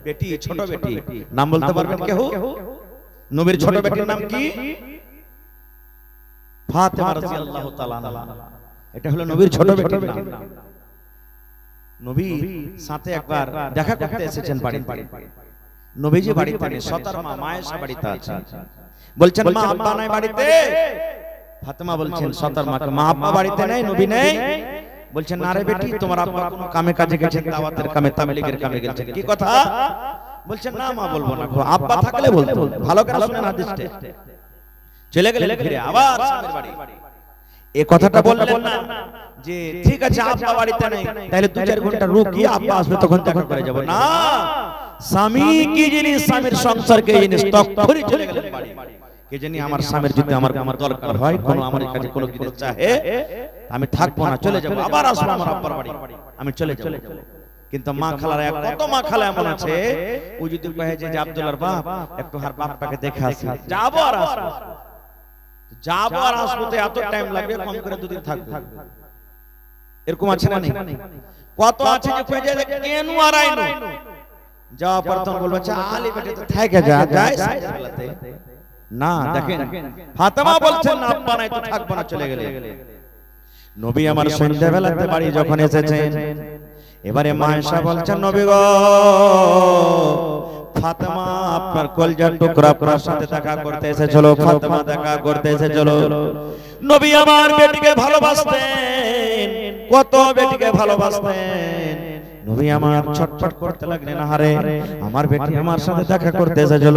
বেটি, ছোট বেটি, নাম বলতে পারবেন কেউ? নবীর ছোট বেটির নাম কি? ফাতেমা রাদিয়াল্লাহু তাআলা আনহা। এটা হলো নবীর ছোট বেটির নাম। নবী সাথে একবার দেখা করতে এসেছেন বাড়িতে। নবীজি বাড়িতে নেই, সতার মা মায়েশা বাড়িতে আছেন। বলছেন মা আব্বা নাই বাড়িতে। ফাতেমা বলছেন সতার মাকে, মা আব্বা বাড়িতে নেই, নবী নেই। বলছেন না রে বেটি, তোমার আব্বা কোনো কামে কাজে গেছেন, দাওয়াতের কামে, তাবলীগের কামে গেছেন। কি কথা? বলছেন না মা বলবো না, আব্বা থাকলে বলতো। ভালো করে শুনেন হাদিসটা। চলে গেলেন ফিরে আবার স্বামীর বাড়ি। এই কথাটা বললেন না যে ঠিক আছে আব্বা বাড়িতে নেই, তাহলে 2-4 ঘন্টা রুকি, আব্বা আসবে তখন দেখা করে যাব। না, স্বামী কি জিনিস, স্বামীর সংসার কি জিনিস, তখনই চলে গেলেন বাড়ি। কে জানি আমার স্বামীর যদি আমার দরকার হয়, কোনো আমার কাছে কোনো কিছু চাহে, আমি থাকবো না, চলে যাব, আবার আসবো আমার আব্বার বাড়ি, আমি চলে যাব। কিন্তু মা খালার কত মা খালা এমন আছে, ও যদি কহে যে আব্দুল্লাহর বাপ একটু হার বাপটাকে দেখে আসি, যাবো আর আসবো, যাবো আর আসবো, তো এত টাইম লাগবে, কম করে 2 দিন থাকবো। এরকম আছে না? নেই? কত আছে যে কয়ে যায় কেন আর আইনো, যাওয়া পর তখন বলবো আলী বেটে তো থেকে যায় সাইজের বেলাতে। না, দেখেন ফাতেমা বলছেন না আব্বা নাই তো থাকবো না, চলে গেলে। নবী আমার সন্ধ্যা বেলাতে বাড়ি যখন এসেছেন, এবারে মায়েশা বলছেন নবী গো, ফাতেমা আপনার কলজার টুকরা আপনার সাথে দেখা করতে এসেছিল, ফাতেমা দেখা করতে এসেছিল। নবী আমার বেটিকে ভালোবাসতেন, কত বেটিকে ভালোবাসতেন। নবী আমার ছটফট করতে লাগলেন, আরে আমার বেটি আমার সাথে দেখা করতে এসেছিল।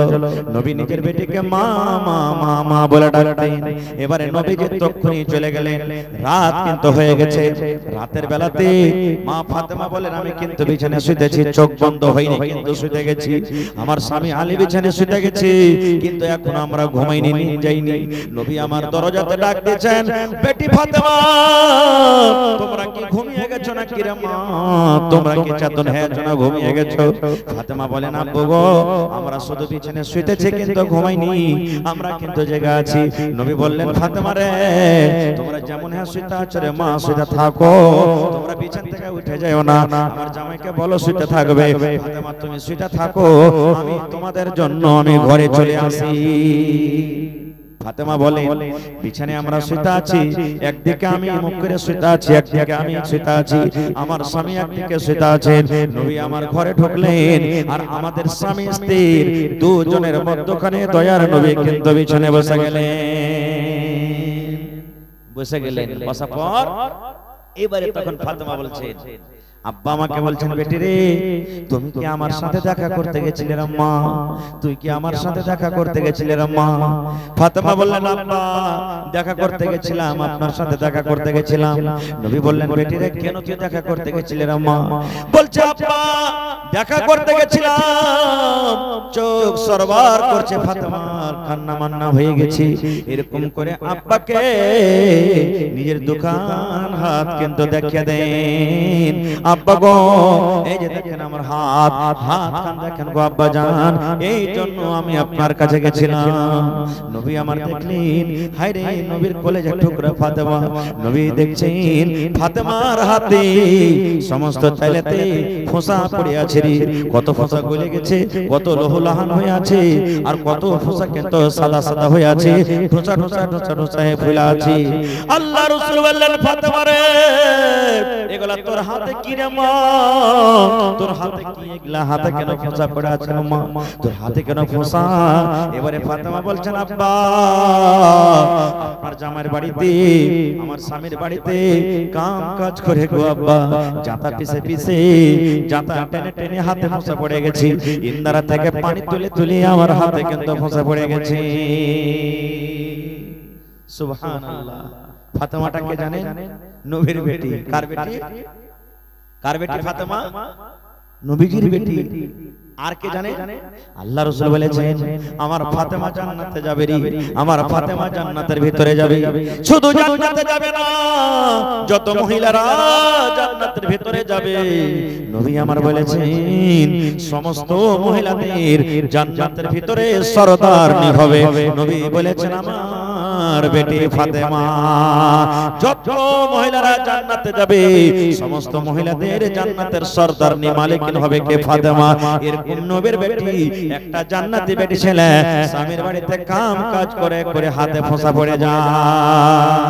নবী নিজের বেটিকে মা মা মা মা বলে ডাকতেন। এবারে নবী যে তখনই চলে গেলেন, রাত কিন্তু হয়ে গেছে। রাতের বেলাতে মা ফাতেমা বলেন আমি কিন্তু বিছানায় শুতেছি, চোখ বন্ধ হয়নি কিন্তু শুতে গেছি। আমার স্বামী আলী বিছানায় শুতে গেছে, কিন্তু এখন আমরা ঘুমাইনি, যাইনি। নবী আমার দরজাতে ডাক দিয়েছেন, বেটি ফাতেমা তোমরা কি ঘুমিয়ে গেছো নাকি রে মা, তোমরা কি চেতন হয়েছো না ঘুমিয়ে গেছো? ফাতেমা বলেন আব্বু গো, আমরা শুধু বিছানায় শুতেছি কিন্তু ঘুমাইনি, আমরা কিন্তু জেগে আছি। নবী বললেন ফাতেমা রে, তোমরা যেমন হ্যাঁ শুতে আছো রে মা, শুতে থাকো, তোমরা বিছানা থেকে উঠে যাও না, আমার জামাইকে বলো শুতে থাকবে। ফাতেমা তুমি শুতে থাকো, আমি তোমাদের জন্য আমি ঘরে চলে আসি। ফাতেমা বলে বিছানায় আমরা শুতে আছি, একদিকে আমি মুখ করে শুতে আছি, একদিকে আমি শুতে আছি, আমার স্বামী একদিকে শুতে আছেন। নবী আমার ঘরে ঢুকলেন, আর আমাদের স্বামী স্ত্রী দুজনের মধ্যখানে দয়ার নবী কিন্তু বিছানায় বসে গেলেন। বসার পর এবারে তখন ফাতেমা বলছেন, আব্বা আমাকে বলছেন বেটি রে, তুমি কি আমার সাথে দেখা করতে গেছিলে রে মা, তুই কি আমার সাথে দেখা করতে গেছিলে রে মা? ফাতেমা বললেন আব্বা দেখা করতে গেছিলাম, আপনার সাথে দেখা করতে গেছিলাম। নবী বললেন বেটি রে, কেন তুই দেখা করতে গেছিলে রে মা? বলছে আব্বা দেখা করতে গেছিলাম, চোখ সরবার করছে, ফাতেমার কান্না মান্না হয়ে গেছে। এরকম করে আব্বাকে নিজের দোকান হাত কিন্তু দেখিয়ে দেন, আব্বা গো এই যে দেখেন আমার হাত, হাত কান দেখেন গো আব্বা জান, এই জন্য আমি আপনার কাছে গেছিলাম। নবী আমার দেখলেন, হায় রে নবীর কলেজের টুকরা ফাতেমা। নবী দেখছেন ফাতেমার হাতে সমস্ত চাইলেতে ফোঁসা পড়ে আছে রে, কত ফোঁসা গলে গেছে, কত লোহলাহান হয়ে আছে, আর কত ফোঁসা কিন্তু সাদা সাদা হয়ে আছে, ঠোঁচা ঠোঁচা ঠোঁচা ঠোঁচা হয়ে ফুলে আছে। আল্লাহ রাসূল বললেন ফাতেমা রে, এগুলা তোর হাতে কি রে মা, তোর হাতে কি, এগুলা হাতে কেন ফোঁসা পড়ে আছে মা, তোর হাতে কেন ফোঁসা? এবারে ফাতেমা বলছেন আব্বা আপনার জামাইয়ের বাড়িতে, আমার স্বামীর বাড়িতে কাম কাজ করে গো আব্বা, জাতা পিছে পিছে, জাতা টেনে টেনে হাতে ফোঁসা পড়ে গেছে, ইন্দারা থেকে পানি তুলে তুলে আমার হাতে কিন্তু ফোঁসা পড়ে গেছে। সুবহানাল্লাহ। ফাতেমাটা কে জানেন? নবীর বেটি। কার বেটি? কার বেটি ফাতেমা? নবীজির বেটি। আর কে জানে? আল্লাহ রাসূল বলেছেন আমার ফাতেমা জান্নাতে যাবে রে, আমার ফাতেমা জান্নাতের ভিতরে যাবে। শুধু জান্নাতে যাবে না, যত মহিলারা জান্নাতের ভিতরে যাবে, নবী আমার বলেছেন সমস্ত মহিলাদের জান্নাতের ভিতরে সরদারনি হবে। নবী বলেছেন আমার আমার বেটি ফাতেমা। যত মহিলারা জান্নাতে যাবে সমস্ত মহিলাদের জান্নাতের সরদারনি মালিকিন হবে কে? ফাতেমা। এরকম নবীর বেটি একটা জান্নাতি বেটি ছেলে স্বামীর বাড়িতে কাম কাজ করে করে হাতে ফোঁসা পড়ে যায়,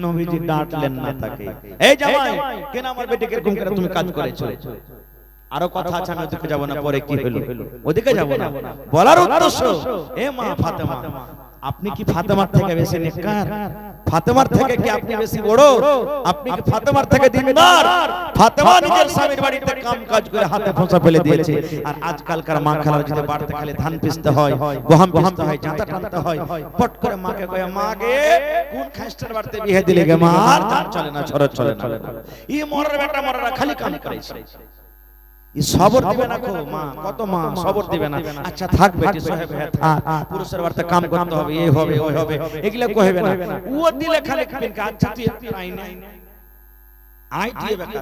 নবীজি ডাঁটলেন না তাকে, এই জামাই কেন আমার বেটিকে এরকম করে তুমি কাজ করেছো? আরো কথা আছে, আমি ওদিকে যাব না, পরে কি হলো ওদিকে যাব না। বলার উদ্দেশ্য, এ মা ফাতেমা, আপনি কি ফাতেমার থেকে বেশি নেককার? ফাতেমার থেকে কি আপনি বেশি বড়? আপনি কি ফাতেমার থেকে দিনদার? ফাতেমা নিজের স্বামীর বাড়িতে কাম কাজ করে হাতে ফোঁসা ফেলে দিয়েছে, আর আজকালকার মা খালার যদি বাড়িতে খালি ধান পিষতে হয়, গহম পিষতে হয়, জাঁতা টানতে হয়, পট করে মাকে কয়ে, মা গে কোন খাস্টার বাড়িতে বিয়ে দিলে গে মা? আর জান চলে না, ছড় চলে না। ই মরার বেটা মরারা খালি কাম করেছে, ই সবর দিবে না গো মা, কত মা সবর দিবে না। আচ্ছা থাক বেটি সাহেব, হ্যাঁ থাক, পুরুষের বাড়িতে কাম করতে হবে, এই হবে ওই হবে, এগুলা কইবে না। ও দিলে খালি পিনকা, আচ্ছা তুই আই না আই দিয়ে বেটা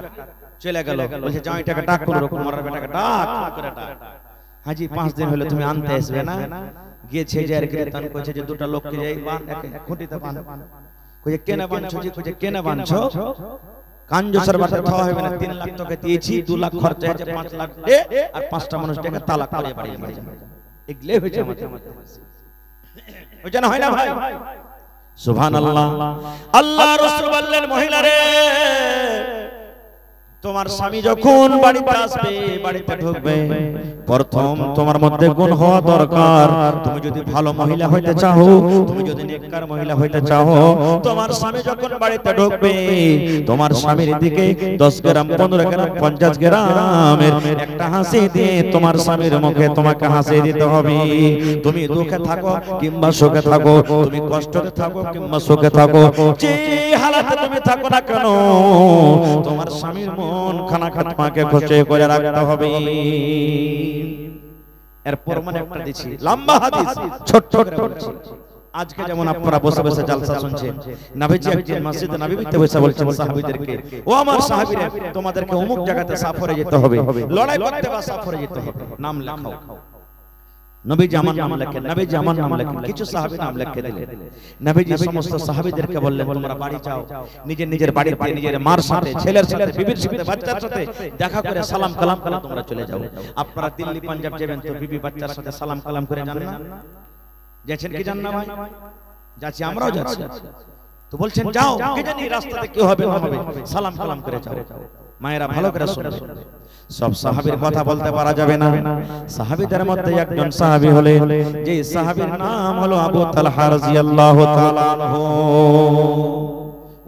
চলে গেল, বলছে জামাইটাকে ডাক করে রকম, মরার বেটাকে ডাক করে ডাক, হাজি 5 দিন হলো তুমি আনতে আসবে না? গিয়েছে যে আর কীর্তন কইছে যে দুটো লোককে যাই বান খুঁটিতে বান, কইছে কেন বানছো? জি কইছে কেন বানছো? কাঞ্জসের বাড়িতে খাওয়া হবে না, 3 লাখ টাকা দিয়েছি, 2 লাখ খরচ হয়েছে, 5 লাখ দে, আর 5টা মানুষটাকে তালাক করে বাড়ি নিয়ে যাবে। এগুলো হয়েছে আমাদের, ওই জন্য হয় না ভাই? সুবহানাল্লাহ। আল্লাহ রাসূল বললেন, মহিলারে তোমার স্বামী যখন বাড়িতে আসবে, বাড়িতে ঢুকবে, প্রথম তোমার মধ্যে গুণ হওয়া দরকার। তুমি যদি ভালো মহিলা হইতে চাও, তুমি যদি নেককার মহিলা হইতে চাও, তোমার স্বামী যখন বাড়িতে ঢুকবে, তোমার স্বামীর দিকে 10 গ্রাম 15 গ্রাম 50 গ্রামের একটা হাসি দিয়ে তোমার স্বামীর মুখে তোমাকে হাসি দিতে হবে। তুমি দুঃখে থাকো কিংবা সুখে থাকো, তুমি কষ্টে থাকো কিংবা সুখে থাকো, যে হালাতে তুমি থাকো না কেন, তোমার স্বামীর মন খানা খানা তোমাকে খুশি করে রাখতে হবে। এরপর মানে একটা দিছি লম্বা হাদিস, ছোট করে বলছি। আজকে যেমন আপনারা বসে বসে জালসা শুনছেন, নবীজি একদিন মসজিদে নববীতে বসে বলছেন সাহাবীদেরকে, ও আমার সাহাবীরা, তোমাদেরকে অমুক জায়গাতে সফরে যেতে হবে, লড়াই করতে বা সফরে যেতে হবে, নাম লেখাও। নবীজি আমার নাম লেখেন, নবীজি আমার নাম লেখেন, কিছু সাহাবী নাম লিখে দিলেন। নবীজি সমস্ত সাহাবীদেরকে বললেন, তোমরা বাড়ি যাও, নিজের নিজের বাড়িতে নিজের মার সাথে, ছেলের সাথে, বিবির সাথে, বাচ্চার সাথে দেখা করে সালাম কালাম করে তোমরা চলে যাও। আপনারা দিল্লি পাঞ্জাব যাবেন তো বিবি বাচ্চার সাথে সালাম কালাম করে যান না? যাচ্ছেন কি জান না ভাই? যাচ্ছি, আমরাও যাচ্ছি। তো বলছেন যাও, কে জানি রাস্তাতে কি হবে না হবে, সালাম কালাম করে যাও। মায়েরা ভালো করে শুনুন, সব সাহাবীর কথা বলতে পারা যাবে না। সাহাবীদের মধ্যে একজন সাহাবী হলেন, যে সাহাবীর নাম হলো আবু তালহা রাদিয়াল্লাহু তাআলা আনহু।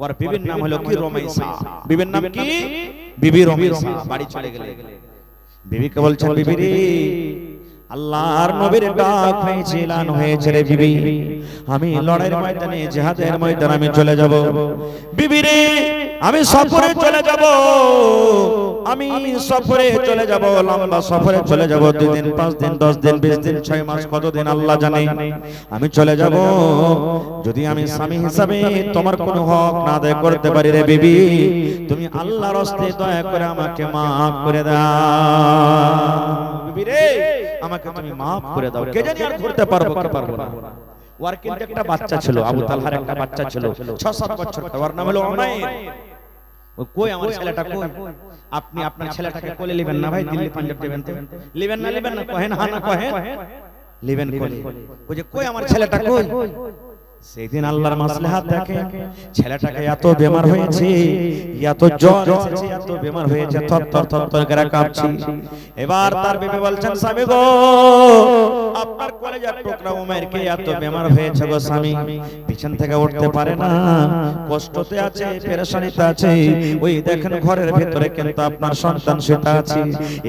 ওর বিবির নাম হলো কি? রুমাইসা। বিবির নাম কি? বিবি রুমাইসা। বাড়ি চলে গেলেন, বিবিকে বলছেন, বিবি রে, আল্লাহর নবীর ডাক হয়েছে, এলান হয়েছে রে বিবি, আমি লড়াইয়ের ময়দানে, জিহাদের ময়দানে আমি চলে যাব। বিবি রে, আমি সফরে চলে যাব, আমি সফরে চলে যাব, লম্বা সফরে চলে যাব, 2 দিন 5 দিন 10 দিন 20 দিন 6 মাস কতদিন আল্লাহ জানে, আমি চলে যাব। যদি আমি স্বামী হিসাবে তোমার কোনো হক না আদায় করতে পারি রে বিবি, তুমি আল্লাহর রাস্তে দয়া করে আমাকে maaf করে দাও। বিবি রে, আমাকে তুমি maaf করে দাও, কে জানি আর করতে পারবো কি পারবো না। ওর কিন্তু একটা বাচ্চা ছিল, আবু তালহার একটা বাচ্চা ছিল 6-7 বছর, ওর নাম হলো উমাইর। ও কই আমার ছেলেটা কই? আপনি আপনার ছেলেটাকে কোলে নেবেন না ভাই? দিল্লি পাঞ্জাব যাবেন তো নেবেন না? নেবেন না? কহেন হ্যাঁ না কহেন? নেবেন কোলে। ওই যে কই আমার ছেলেটা কই? সেদিন আল্লাহর মাসলাহাত দেখে, ছেলেটাকে এত বেমার হয়েছে, এত জ্বর এসেছে, এত বেমার হয়েছে, থরথর থরথর করে কাঁপছে। এবার তার বিবি বলছেন, স্বামী গো, আপনার কলেজার টুকরা উমাইরকে এত বেমার হয়েছে গো স্বামী, পিছন থেকে উঠতে পারে না, কষ্টতে আছে, পেরেশানিতে আছে। ওই দেখেন ঘরের ভিতরে কিন্তু আপনার সন্তান সেটা আছে।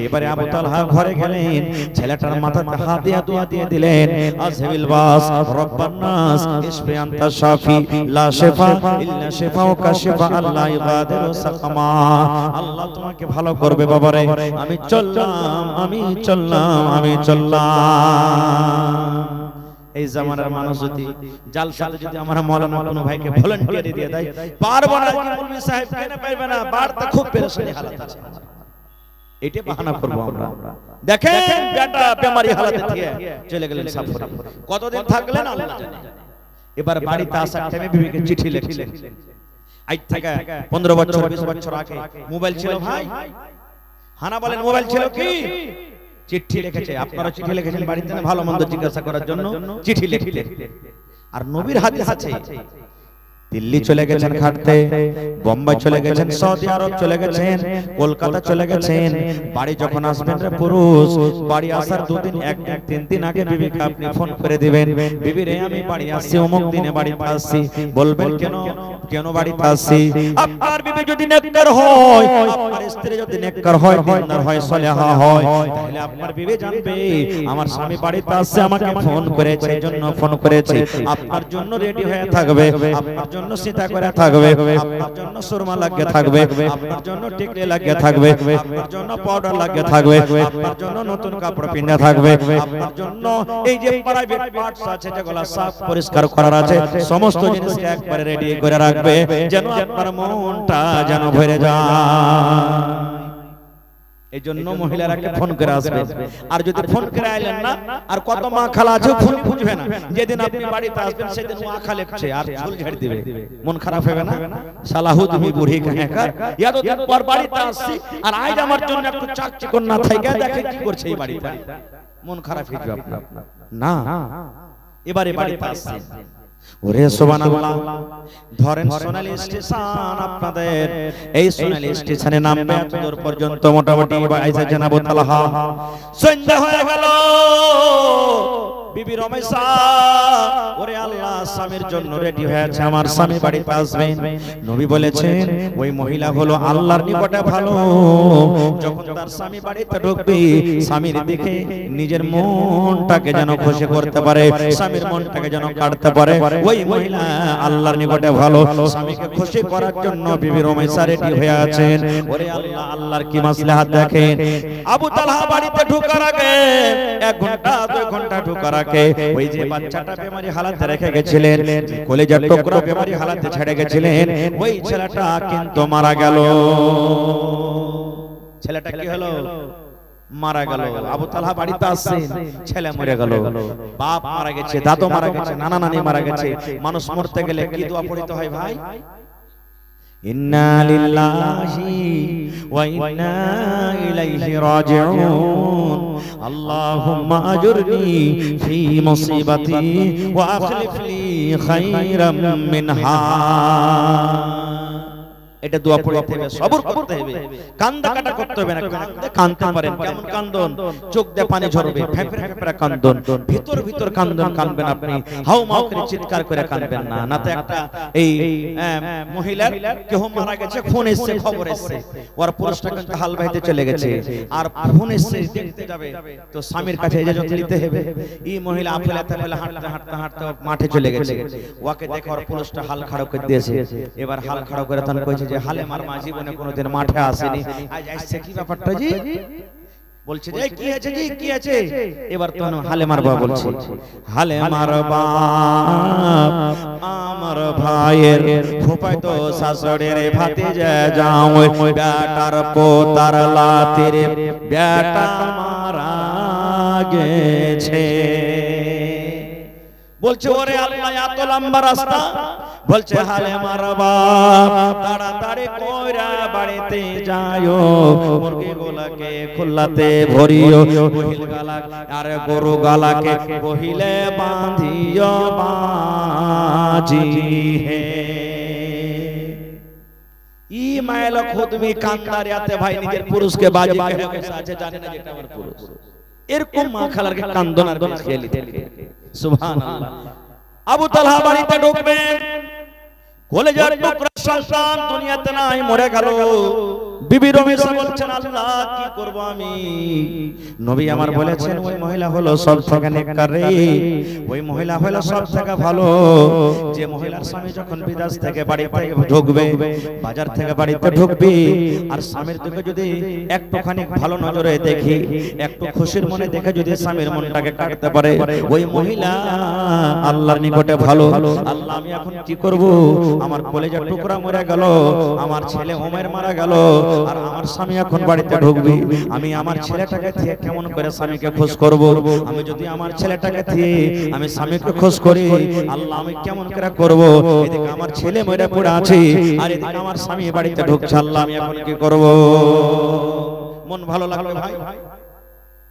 এবারে আবু তালহা ঘরে গেলেন, ছেলেটার মাথাতে হাত দিয়ে দোয়া দিয়ে দিলেন, আযহিবিল বাস রব্বান নাস ইশফি আনতা শাফি লা শিফা ইল্লা শিফাউকা শিফা আল্লা ইগাদিরু সাকামা। আল্লাহ তোমাকে ভালো করবে বাবারে, আমি চললাম, আমি চললাম, আমি চললাম। এই জামানার মানুষ যদি জালসাতে যদি আমরা মাওলানা কোনো ভাইকে ভলান্টিয়ার দিয়ে দেয়, পারবো না কি মুলবি সাহেব কেন পারবে না, বাড়তে খুব পেরেশানি হালত আছে, এটা বাহানা করব আমরা। দেখেন বেটা বেমারি হালাতে থেকে চলে গেলেন সফরে, কতদিন থাকলেন আল্লাহ জানে। এবার বাড়িতে আসার টাইমে বিবিকে চিঠি লিখলেন। আজ থেকে 15 বছর 20 বছর আগে মোবাইল ছিল ভাই? হানা বলেন মোবাইল ছিল কি? চিঠি লিখেছে। আপনারা চিঠি লিখেছেন বাড়িতে না ভালো মন্দ জিজ্ঞাসা করার জন্য চিঠি লিখলেন। আর নবীর হাদিস আছে দিল্লি চলে গেছেন খাটতে, বোম্বাই চলে গেছেন, সৌদি আরব চলে গেছেন, কলকাতা চলে গেছেন। বাড়ি যখন আসবেন রে পুরুষ, বাড়ি আসার 2 দিন 1 দিন 3 দিন আগে বিবিকে আপনি ফোন করে দিবেন, বিবি রে আমি বাড়ি আসছি, অমুক দিনে বাড়িতে আসছি। বলবেন কেন কেন বাড়িতে আসছি? আপনার বিবি যদি নেককার হয়, আপনার স্ত্রী যদি নেককার হয়, দিনদার হয়, সলেহা হয়, তাহলে আপনার বিবি জানবে আমার স্বামী বাড়িতে আসছে, আমাকে ফোন করেছে, এজন্য ফোন করেছে। আপনার জন্য রেডি হয়ে থাকবে, আপনার জন্য সীতা করে থাকবে, আপনার জন্য সুরমা লাগিয়ে থাকবে, আপনার জন্য টিকলি লাগিয়ে থাকবে, আপনার জন্য পাউডার লাগিয়ে থাকবে, আপনার জন্য নতুন কাপড় পিনে থাকবে, আপনার জন্য এই যে প্রাইভেট পার্টস আছে যেগুলো সাফ পরিষ্কার করার আছে, সমস্ত জিনিসকে একবারে রেডি করে রাখবে যেন আপনার মনটা যেন ভরে যায়। এই জন্য মহিলারাকে ফোন করে আসবে। আর যদি ফোন করে আইলেন না, আর কত মা খালা আছে ফোন বুঝবে না, যেদিন আপনি বাড়িতে আসবেন সেদিন ও আঁখা লেখছে আর চুল ঝেড়ে দিবে, মন খারাপ হবে না? সালাহু তুমি বুড়ি কাহেকার, এতদিন পর বাড়িতে আসছি আর আজ আমার জন্য একটু চাকচিকন না থাকে, দেখে কি করছে এই বাড়িতে, মন খারাপ হয়ে যাবে আপনার না? এবারে বাড়িতে আসছে, ওরে সুবহানাল্লাহ। ধরেন সোনালী স্টেশন, আপনাদের এই সোনালী স্টেশনে নামবে এত দূর পর্যন্ত মোটামুটি আইসা জানাবো তালহা, সন্ধ্যা হয়ে গেল। বিবি রমেশা, ওরে আল্লাহ স্বামীর জন্য রেডি হয়েছে, আমার স্বামী বাড়িতে আসবেন। নবী বলেছেন ওই মহিলা হলো আল্লাহর নিকটে ভালো, যখন তার স্বামী বাড়িতে ঢুকবে স্বামীর দিকে নিজের মনটাকে যেন খুশি করতে পারে, স্বামীর মনটাকে যেন কাটতে পারে, ওই মহিলা আল্লাহর নিকটে ভালো। স্বামীকে খুশি করার জন্য বিবি রমেশা রেডি হয়ে আছেন। ওরে আল্লাহ, আল্লাহর কি মাসলাহাত দেখেন। আবু তালহা বাড়িতে ঢোকার আগে 1 ঘন্টা 2 ঘন্টা ঢোকার আগে ওই যে বাচ্চাটা বেমারি হালাতে রেখে গেছিলেন, কলেজার টুকরো বেমারি হালাতে ছেড়ে গেছিলেন, ওই ছেলেটা কিন্তু মারা গেল। ছেলেটা কি হলো? মারা গেল। আবু তালহা বাড়িতে আসছেন, ছেলে মরে গেল, বাপ মারা গেছে, দাদু মারা গেছে, নানা নানি মারা গেছে। মানুষ মরতে গেলে কি দোয়া পড়তে হয় ভাই? ইন্না লিল্লাহি ওয়া ইন্না ইলাইহি রাজিউন, আল্লাহুম্মা আজুরনি ফি মুসিবাতি ওয়া আখলিফ লি খায়রাম মিনহা। এটা দোয়া পড়তে হবে, সবর করতে হবে, কান্দা কাটা করতে হবে না। কাঁদতে পারেন, কেমন কান্দন? চোখ দিয়ে পানি ঝরবে, ফেফড়ে ফেফড়ে কান্দন, ভিতর ভিতর কান্দন কাঁদবেন আপনি, হাউ মাউ করে চিৎকার করে কাঁদবেন না। নাতে একটা এই মহিলার কেউ মারা গেছে, ফোন এসছে, খবর এসছে, ওর পুরুষটা কিন্তু হাল বাইতে চলে গেছে, আর ফোন এসছে দেখতে যাবে, তো স্বামীর কাছে ইজাজত নিতে হবে। এই মহিলা আফেলা তাফেলা হাঁটতে হাঁটতে হাঁটতে মাঠে চলে গেছে, ওকে দেখে ওর পুরুষটা হাল খাড়া করে দিয়েছে। এবার হাল খাড়া করে তখন কইছে যে হালে মার মা জীবনে কোনোদিন মাঠে আসেনি, আজ আসছে, কি ব্যাপারটা জি? বলছে যে কি আছে জি, কি আছে? এবার তখন হালে মার বাবা বলছে, হালে মার বাবা আমার ভাইয়ের ফুফাইতো শাশুড়ির ভাতিজা যাও, বেটার পোতার লাতির বেটা মারা গেছে। বলছে ওরে আল্লাহ এত লম্বা রাস্তা, বলছে হালে মারবা তাড়াতাড়ি কইরা বাড়িতে যায়ও, মুরগি গোলাকে খুল্লাতে ভরিও, বহিল গালা আর গরু গালাকে বহিলে বাঁধিও বাজি হে। ই মাইল খুদমি কান্দার ইয়াতে ভাই নিজের পুরুষকে বাজি কহে বসে আছে, জানে না যেটা আমার পুরুষ। এরকম মা খালার কান্দন আর খেলি দেখে সুবহানাল্লাহ। আবু তালহা বাড়িতে ঢুকবেন, কলেজার টুকরা সন্তান দুনিয়াতে নাই, মরে গেল। বিবি রমেশা বলছেন আল্লাহ কি করব আমি? নবী আমার বলেছেন ওই মহিলা হলো সব থেকে নেককার রে, ওই মহিলা হলো সব থেকে ভালো। যে মহিলার স্বামী যখন বিদেশ থেকে বাড়িতে ঢুকবে, বাজার থেকে বাড়িতে ঢুকবে, আর স্বামীর দিকে যদি একটুখানি ভালো নজরে দেখি, একটু খুশির মনে দেখে যদি স্বামীর মনটাকে কাটতে পারে, ওই মহিলা আল্লাহর নিকটে ভালো। আল্লাহ আমি এখন কি করব? আমার কলেজার টুকরা মরে গেল, আমার ছেলে ওমের মারা গেল, আর আমার স্বামী এখন বাড়িতে ঢুকবে, আমি আমার ছেলেটাকে দিয়ে কেমন করে স্বামীকে খোঁজ করব? আমি যদি আমার ছেলেটাকে দিয়ে আমি স্বামীকে খোঁজ করি, আল্লাহ আমি কেমন করে করব? এদিকে আমার ছেলে মরে পড়ে আছে, আর এদিকে আমার স্বামী বাড়িতে ঢুকছে, আল্লাহ আমি এখন কি করব? মন ভালো লাগবে ভাই?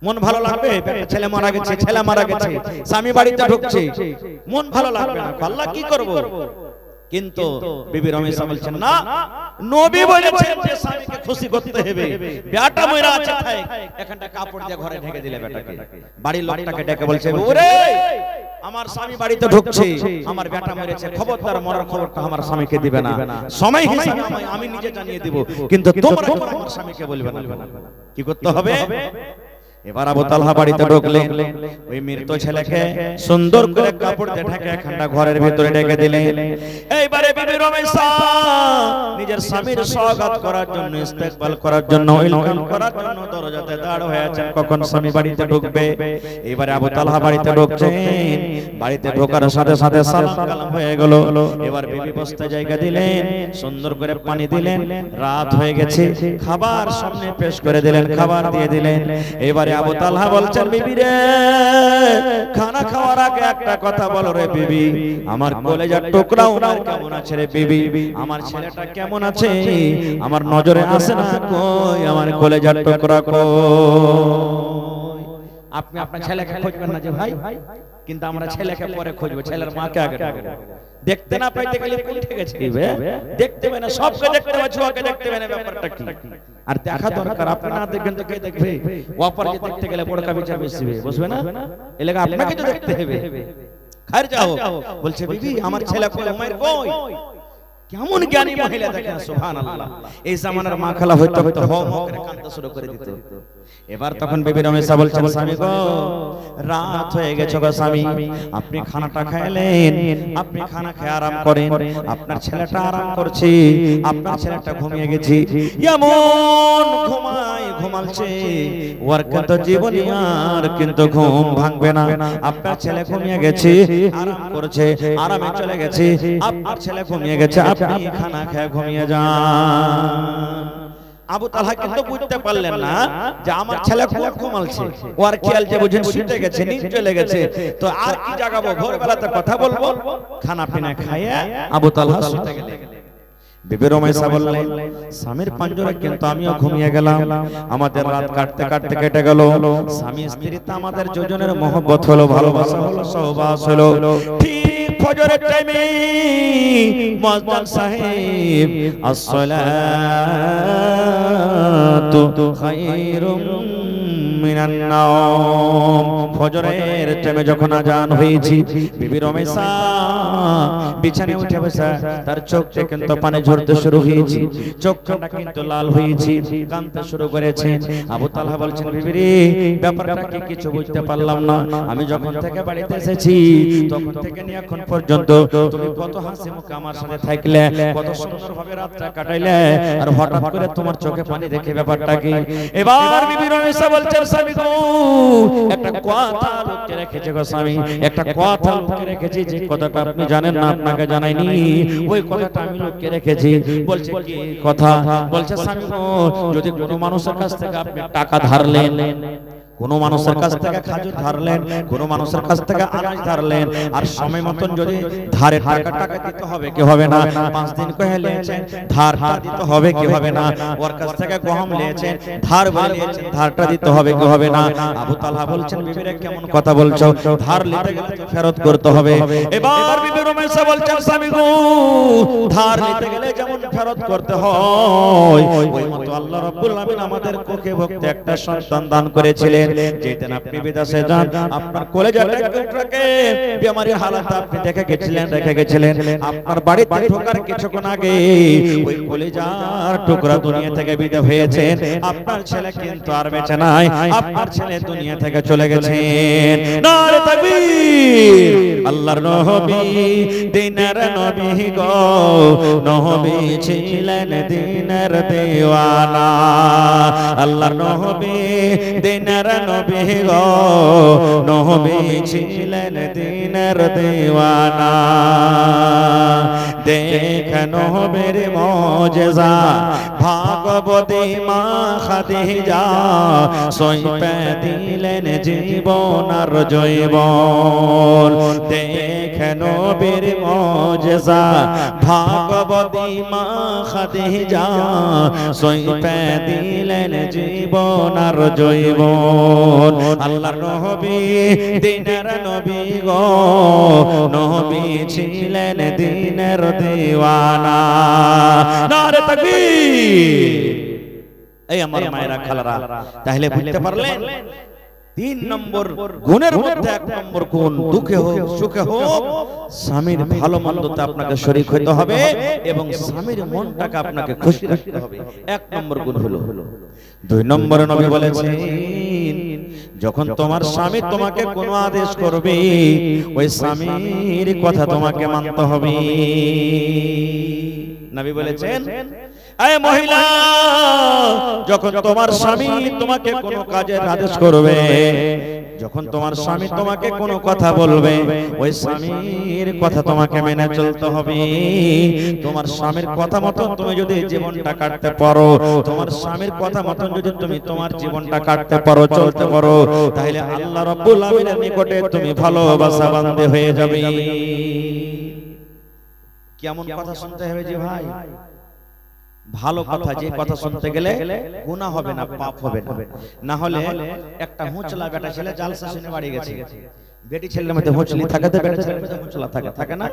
মন ভালো লাগবে? ছেলে মারা গেছে, ছেলে মারা গেছে, স্বামী বাড়িতে ঢুকছে, মন ভালো লাগবে না? আল্লাহ কি করব? কিন্তু বিবি রমেশা বলছেন না, নবী বলেছেন যে স্বামীকে খুশি করতে হবে। বেটা মরা আছে তাই এখানটা কাপড় দিয়ে ঘরে ঢেকে দিলে বেটাকে। বাড়ির লোকটাকে ডেকে বলছে, ওরে আমার স্বামী বাড়িতে ঢুকছে, আমার বেটা মরেছে, খবরদার মরার খবরটা আমার স্বামীকে দিবে না, সময় হিসাবে আমি নিজে জানিয়ে দিব, কিন্তু তোমরা আমার স্বামীকে বলবে না। কি করতে হবে? এবার আবু তালহা বাড়িতে ঢুকলেন, ওই মৃত ছেলেকে সুন্দর করে কাপড় দিয়ে ঢেকে এখানটা ঘরের ভিতরে ঢেকে দিলেন। এইবারে বিবি রমেশা নিজের স্বামীর স্বাগত করার জন্য, ইস্তেকবাল করার জন্য, ওয়েলকাম করার জন্য দরজাতে দাঁড় হয়ে আছেন, কখন স্বামী বাড়িতে ঢুকবে। এবারে আবু তালহা বাড়িতে ঢুকছেন, বাড়িতে ঢোকার সাথে সাথে সালাম কালাম হয়ে গেল। এবার বিবি বসতে জায়গা দিলেন, সুন্দর করে পানি দিলেন, রাত হয়ে গেছে, খাবার সামনে পেশ করে দিলেন, খাবার দিয়ে দিলেন। এবারে আবু তালহা বলছেন, বিবি রে খানা খাওয়ার আগে একটা কথা বলো রে বিবি, আমার কলেজার টুকরা ওনার কেমন আছে রে বিবি? আমার ছেলেটা কেমন আছে? আমার নজরে আসে না কই আমার কলেজার টুকরা কই? আপনি আপনার ছেলেকে খুঁজবেন না যে ভাই, কিন্তু আমরা ছেলেকে পরে খুঁজবো, ছেলের মাকে আগে দেখতে না পাইতে গেলে উঠে গেছে, দেখতে হবে না, সবকে দেখতে হবে, ছোয়াকে দেখতে হবে না, ব্যাপারটা কি? আর দেখা দরকার, আপনি না দেখবেন তো কে দেখবে? ওয়াপারকে দেখতে গেলে বড়কা বিচার বসবে, বসবে না? এ লাগা আপনাকে তো দেখতে হবে। খার যাও বলছে, বিবি আমার ছেলে কই, উমাইর কই? কেমন জ্ঞানী মহিলা দেখেন, সুবহানাল্লাহ। এই জামানার মা খালা হয়তো হ হ করে কাঁদতে শুরু করে দিত। এবার তখন বিবি রমেশা বলছেন, স্বামী গো রাত হয়ে গেছে গো স্বামী, আপনি খানাটা খাইলেন, আপনি খানা খেয়ে আরাম করেন, আপনার ছেলেটা আরাম করছে, আপনার ছেলেটা ঘুমিয়ে গেছে, এমন ঘুমাচ্ছে ওর কিন্তু জীবনী আর কিন্তু ঘুম ভাঙবে না। আপনার ছেলে ঘুমিয়ে গেছে, আরাম করছে, আরামে চলে গেছে, আপনার ছেলে ঘুমিয়ে গেছে, আপনি খানা খেয়ে ঘুমিয়ে যান। আবু তালহা কিন্তু বুঝতে পারলেন না যে আমার ছেলে কোন ঘুমাচ্ছে, ওর খেয়াল যে বুঝেন শুতে গেছে, নিজ চলে গেছে, তো আর কি জাগাবো, ভোরবেলাতে কথা বলবো। খানা পিনা খাইয়া আবু তালহা শুতে গেলেন। বিবি রমেশা বললেন, স্বামীর পাঞ্জরে কিন্তু আমিও ঘুমিয়ে গেলাম, আমাদের রাত কাটতে কাটতে কেটে গেল, স্বামী স্ত্রীতে আমাদের দুজনের মহব্বত হলো, ভালোবাসা হলো, সহবাস হলো। ঠিক ফজরের টাইমে মুয়াজ্জিন সাহেব আসসালাতু খায়রুম মিনান নাওম, ফজরের টাইমে যখন আজান হয়েছে, বিবি রমেশা বিছানায় উঠে বসে, তার চোখ থেকে কিন্তু পানি ঝরতে শুরু হয়েছে, চোখটা কিন্তু লাল হয়েছে, কাঁদতে শুরু করেছে। আবু তালহা বলছেন, বিবি রে ব্যাপারটা কি কিছু বুঝতে পারলাম না, আমি যখন থেকে বাড়িতে এসেছি তখন থেকে নিয়ে এখন পর্যন্ত তুমি কত হাসি মুখে আমার সাথে থাকলে, কত সুন্দরভাবে রাতটা কাটাইলে, আর হঠাৎ করে তোমার চোখে পানি দেখে ব্যাপারটা কি? এবার বিবি রমেশা বলছেন, স্বামী গো একটা কথা লুকিয়ে রেখেছে গো স্বামী, একটা কথা লুকিয়ে রেখেছি, যে কথাটা আপনি জানেন না, আপনাকে জানাইনি, ওই কথাটা আমি লুকিয়ে রেখেছি। বলছে কি কথা? বলছে, স্বামী গো যদি কোনো মানুষের কাছ থেকে আপনি টাকা ধারলেন, কোন মানুষের কাছ থেকে খাজুর ধারলেন, কোন মানুষের কাছ থেকে আনাজ ধারলেন, আর সময় মতন যদি ধারে টাকা দিতে হবে কি হবে না? 5 দিন কহে নিয়েছেন, ধারটা দিতে হবে কি হবে না? ওর কাছ থেকে গহম নিয়েছেন, ধার বলে নিয়েছেন, ধারটা দিতে হবে কি হবে না? আবু তালহা বলছেন, বিবি রে কেমন কথা বলছো, ধার নিতে গেলে তো ফেরত করতে হবে। এবার বিবি রমেশা বলছেন, স্বামী গো ধার নিতে গেলে যেমন ফেরত করতে হয়, ওই মতো আল্লাহ রাব্বুল আলামিন আমাদের কোকে ভক্তে একটা সন্তান দান করেছিলেন। যেদিন আপনি বিদেশে যান, আপনার কলেজার টুকরাকে বেমারি হালাত আপনি রেখে গেছিলেন, আপনার বাড়িতে ঢোকার কিছুক্ষণ আগে ওই কলেজার টুকরা দুনিয়া থেকে বিদায় হয়েছেন। আপনার ছেলে কিন্তু আর বেঁচে নাই, আপনার ছেলে দুনিয়া থেকে চলে গেছেন। নারে তাকবীর! আল্লাহর নবী দিনের নবী গো, নবী ছিলেন দিনের দেওয়ানা, আল্লাহর নবী দিনের নবী গো নবী ছিলেন দিনের দিওয়ানা দেখ নবীর মুজিজা ভাগবতী মা খাদিজা সইপে দিলেন জীবন আর জৈবন দেখ নবীর মুজিজা ভাগবতী মা খাদিজা সইপে দিলেন জীবন আর জৈবন আল্লাহর নবী দিনের নবী গো নবী ছিলেন দিনের দিওয়ানা নারে তাকবীর এই আমার মায়েরা খালারা তাহলে বুঝতে পারলেন 3 নম্বর গুণের মধ্যে 1 নম্বর গুণ দুঃখে হোক সুখে হোক স্বামীর ভালো মন্দতে আপনাকে শরীক হতে হবে এবং স্বামীর মনটাকে আপনাকে খুশি রাখতে হবে 1 নম্বর গুণ হলো 2 নম্বরে নবী বলেছেন যখন তোমার স্বামী তোমাকে কোনো আদেশ করবে ওই স্বামীর কথা তোমাকে মানতে হবে নবী বলেছেন এই মহিলা যখন তোমার স্বামী তোমাকে কোনো কাজের আদেশ করবে যখন তোমার স্বামী তোমাকে কোনো কথা বলবে ওই স্বামীর কথা তোমাকে মেনে চলতে হবে তোমার স্বামীর কথা মতো তুমি যদি জীবনটা কাটতে পারো তোমার স্বামীর কথা মতো যদি তুমি তোমার জীবনটা কাটতে পারো চলতে পারো তাহলে আল্লাহ রাব্বুল আমিনের নিকটে তুমি ভালোবাসা বান্দে হয়ে যাবে কেমন কথা শুনতে হবে যে ভাই ভালো কথা যে কথা শুনতে গেলে গুনাহ হবে না পাপ হবে না না হলে একটা হুঁচলা বেটা ছেলে জালসা শুনে বাড়ি গেছে বেটি ছেলের মধ্যে হুঁচলি থাকে তো বেটা ছেলের মধ্যে হুঁচলা থাকে না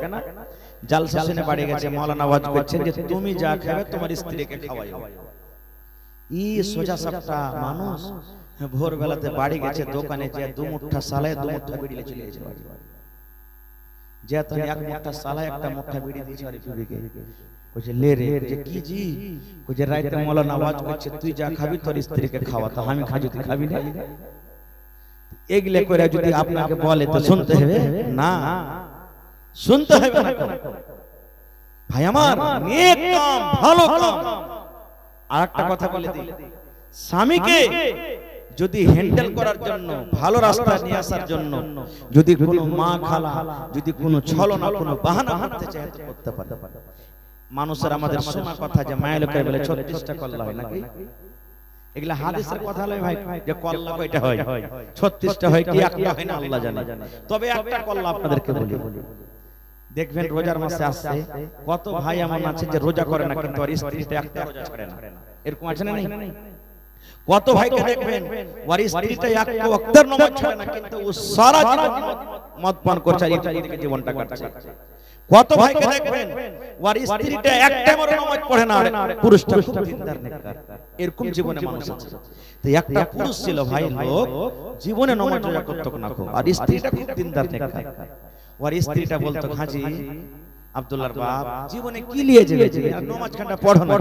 জালসা শুনে বাড়ি গেছে মাওলানা ওয়াজ করছে যে তুমি যা খাবে তোমার স্ত্রীকে খাওয়াইও ই সোজা সাপটা মানুষ ভোর বেলাতে বাড়ি গেছে দোকানে যে 2 মুঠা সালায় 2 মুঠা বিড়ি চলে গেছে বাড়ি যে তুমি 1 মুঠা সালায় একটা মুঠা বিড়ি দিয়েছ আর বিবিকে কইছে লে রে যে কি জি কইছে রাতে মাওলানা আওয়াজ করছে তুই যা খাবি তোর স্ত্রীকে খাওয়া তো আমি খাই তুই খাবি না এগলে কইরা যদি আপনাকে বলে তো শুনতে হবে না শুনতে হবে না ভাই আমার নেক কাম ভালো কাম আরেকটা কথা বলে দিই স্বামীকে যদি হ্যান্ডেল করার জন্য ভালো রাস্তা নিয়ে আসার জন্য যদি কোনো মা খালা যদি কোনো ছলনা কোনো বাহানা করতে চায় তো করতে পারে মানুষের আমাদের শোনা কথা যে মায়ের লোকের বলে 36টা কল্লা হয় নাকি এগুলা হাদিসের কথা নয় ভাই যে কল্লা কয়টা হয় 36টা হয় কি একটা হয় না আল্লাহ জানে তবে একটা কল্লা আপনাদেরকে বলি দেখবেন রোজার মাসে আসছে কত ভাই এমন আছে যে রোজা করে না কিন্তু আর স্ত্রীতে একটা রোজা ছাড়ে না এরকম আছে না নাই কত ভাইকে দেখবেন ওর স্ত্রীটা একটা ওয়াক্তের নামাজ ছাড়ে না কিন্তু ও সারা জীবন মদ পান করছে আর এদিকে জীবনটা কাটছে কত ভাইকে দেখবেন ওর স্ত্রীটা একটা মরে নামাজ পড়ে না পুরুষটা খুব দিনদার নেককার এরকম জীবনে মানুষ আছে তো একটা পুরুষ ছিল ভাই লোক জীবনে নামাজ রোজা করতে না আর স্ত্রীটা খুব দিনদার নেককার ওর স্ত্রীটা বলতো হাজি আব্দুল্লাহর বাপ জীবনে কি নিয়ে যাবে আর নামাজ খানটা পড়ো না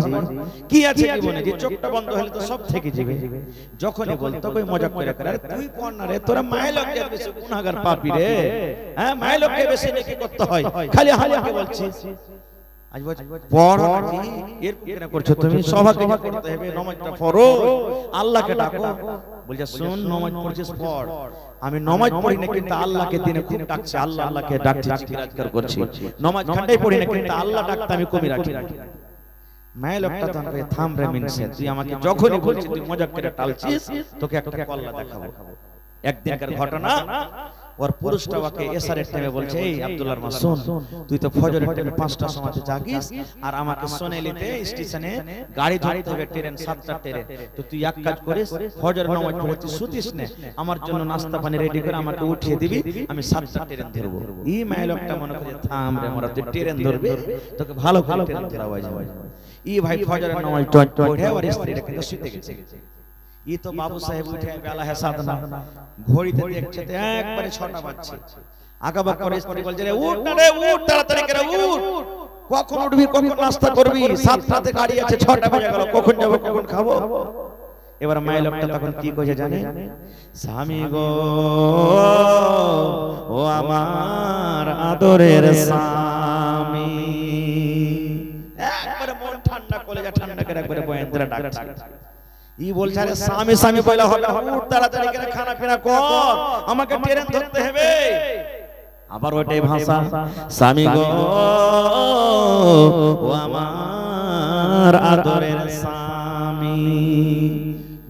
কি আছে জীবনে যে চোখটা বন্ধ হলে তো সব থেকে যাবে যখনই বলতো কই মজাক করে করে আরে তুই পড় না রে তোরা মায়ের লোককে বেশি গুনাহগার পাপী রে হ্যাঁ মায়ের লোককে বেশি নেকি করতে হয় খালি হালাকে বলছিস আজ পড় কি এর কেন করছো তুমি সবাইকে করতে হবে নামাজটা পড়ো আল্লাহকে ডাকো বলছে শুন নামাজ পড়ছিস পড় আমি নামাজ পড়ি না কিন্তু আল্লাহকে দিনে খুব ডাকছি আল্লাহ আল্লাহকে ডাকছি জিকির করছি নামাজ খান্ডাই পড়ি না কিন্তু আল্লাহ ডাকতে আমি কমই রাখি মায়ের লোকটা তো আমাকে থাম রে মিনসে তুই আমাকে যখনই বলছিস তুই মজাক করে টালছিস তোকে একটা কল্লা দেখাবো একদিনকার ঘটনা ওর পুরুষটা ওকে এসারের টাইমে বলছে এই আব্দুল্লাহর মা শুন তুই তো ফজরের টাইমে 5টার সময় জাগিস আর আমাকে সোনালিতে স্টেশনে গাড়ি ধরতে হবে ট্রেন 7টা ট্রেন তো তুই এক কাজ করিস ফজরের নামাজ পড়ে তুই শুতিস না আমার জন্য নাস্তা পানি রেডি করে আমাকে উঠিয়ে দিবি আমি 7টা ট্রেন ধরব এই মাই লোকটা মনে করে থাম রে মোরা তুই ট্রেন ধরবি তোকে ভালো ভালো ট্রেন ধরাবো যাবে এই ভাই ফজরের নামাজ পড়ে আর স্ত্রীটা কিন্তু শুতে গেছে ये तो बाबू साहेब उठे बेला है साधना घोड़ीতে দেখছে তো একবারে 6টা বাজছে আগাবা করে স্ত্রী বলছে রে উঠ না রে উঠ তাড়াতাড়ি করে উঠ কখন উঠবি কখন নাস্তা করবি 7টাতে গাড়ি আছে 6টা বাজে গেল কখন যাব কখন খাবো এবার মায়ের লোকটা তখন কি কইছে জানে স্বামী গো ও আমার আদরের স্বামী একবারে মন ঠান্ডা কলেজা ঠান্ডা করে একবারে বয়ানরা ডাকছে ই বলছে আরে স্বামী স্বামী বলে হবে না, উঠ তাড়াতাড়ি করে খানা পিনা কর, আমাকে ট্রেন ধরতে হবে। আবার ওইটাই ভাষা, স্বামী গো ও আমার আদরের স্বামী।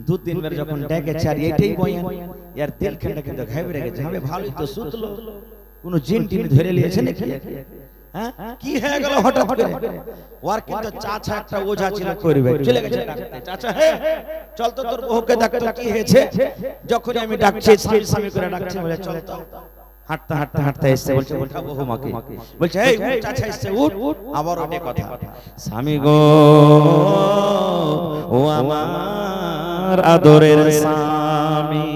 দু তিনবার যখন ডেকেছে আর এইটাই বয়ান, ইয়ার দিল খেন্ডা কিন্তু ঘাবড়ে গেছে, হবে ভালোই তো সুতলো, কোন জিন টিন ধরে নিয়েছে নাকি? হ্যাঁ কি হয়ে গেল হঠাৎ করে? ওর কিন্তু চাচা একটা ওঝা ছিল, করবে চলে গেছে ডাকতে, চাচা হে চল তো তোর বউকে ডাকতে, কি হয়েছে? যখন আমি ডাকছি স্বামী স্বামী করে ডাকছে, বলে চল তো। হাঁটতে হাঁটতে হাঁটতে এসে বলছে ওঠা বহুমাকে, বলছে এই চাচা এসে উঠ। আবার ওঠে কথা, স্বামী গো ও আমার আদরের স্বামী।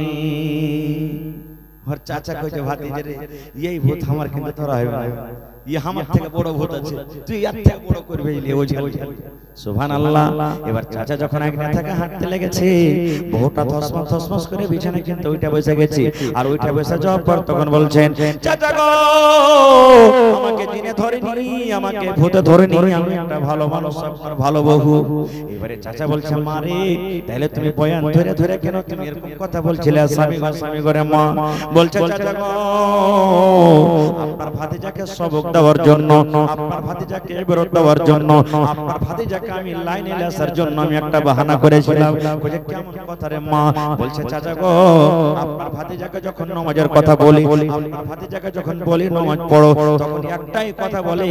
ওর চাচা কইছে ভাতিজা রে, এই ভূত আমার কিন্তু ধরা হবে না, ই আমার থেকে বড় ভূত আছে, তুই এর থেকে বড় করবে সুবহানাল্লাহ। এবার চাচা যখন আগে থেকে হাঁটতে লেগেছে, বউটা ধসমস ধসমস করে বিছানায় কিন্তু ওইটা বসে গেছে, আর ওইটা বসে যাওয়ার পর তখন বলছেন চাচা গো আমাকে দিনে ধরেনি, আমাকে ভূতে ধরেনি, আমি একটা ভালো মানুষ, আপনার ভালো বউ। এবারে চাচা বলছে মা রে, তাহলে তুমি বয়ান ধরে ধরে কেন তুমি এরকম কথা বলছিলে স্বামী গো স্বামী করে? মা বলছে চাচা গো আপনার ভাতিজাকে সবক দেওয়ার জন্য, আপনার ভাতিজাকে বিরত দেওয়ার জন্য, আপনার ভাতিজাকে আমি লাইনে আসার জন্য আমি একটা বাহানা করেছিলাম। বলে কেমন কথা রে মা? বলছে চাচা গো আপনার ভাতিজাকে যখন নামাজের কথা বলি, আপনার ভাতিজাকে যখন বলি নামাজ পড়ো, তখন একটাই কথা বলে,